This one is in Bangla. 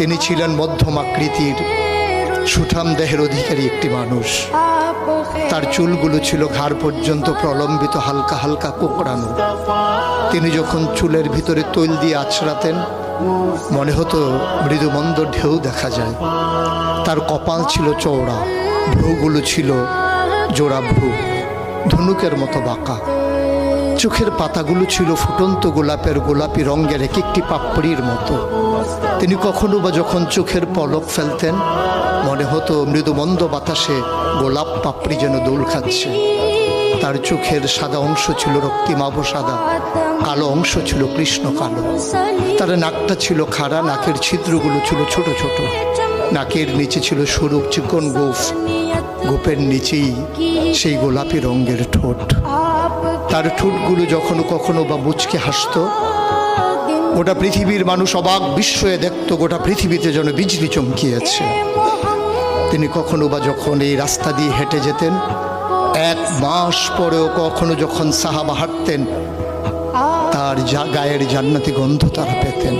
তিনি ছিলেন মধ্যম আকৃতির সুঠাম দেহের অধিকারী একটি মানুষ। তার চুলগুলো ছিল ঘাড় পর্যন্ত প্রলম্বিত, হালকা হালকা কোঁকড়ানো। তিনি যখন চুলের ভিতরে তৈল দিয়ে আছড়াতেন মনে হতো মৃদুমন্দ ঢেউ দেখা যায়। তার কপাল ছিল চওড়া, ভ্রুগুলো ছিল জোড়া ভ্রু, ধনুকের মতো বাঁকা। চোখের পাতাগুলো ছিল ফুটন্ত গোলাপের গোলাপি রঙের এক একটি পাপড়ির মতো। তিনি কখনো বা যখন চোখের পলক ফেলতেন মনে হতো মৃদুমন্দ বাতাসে গোলাপ পাপড়ি যেন দোল খাচ্ছে। তার চোখের সাদা অংশ ছিল রক্তিমাভ সাদা, কালো অংশ ছিল কৃষ্ণ কালো। তার নাকটা ছিল খাড়া, নাকের ছিদ্রগুলো ছিল ছোট ছোট। নাকের নিচে ছিল সরু চিকন গোঁফ, গোঁফের নিচেই সেই গোলাপি রঙের ঠোঁট। তার ঠোঁটগুলো যখনো কখনো বা মুচকে হাসত, গোটা পৃথিবীর মানুষ অবাক বিস্ময়ে দেখত গোটা পৃথিবীতে যেন বিজলি চমকিয়েছে। তিনি কখনো বা যখন এই রাস্তা দিয়ে হেঁটে যেতেন, 1 মাস পরেও কখনো যখন সাহাবা হাঁটতেন, তার গায়ের জান্নাতি গন্ধ তারা পেতেন।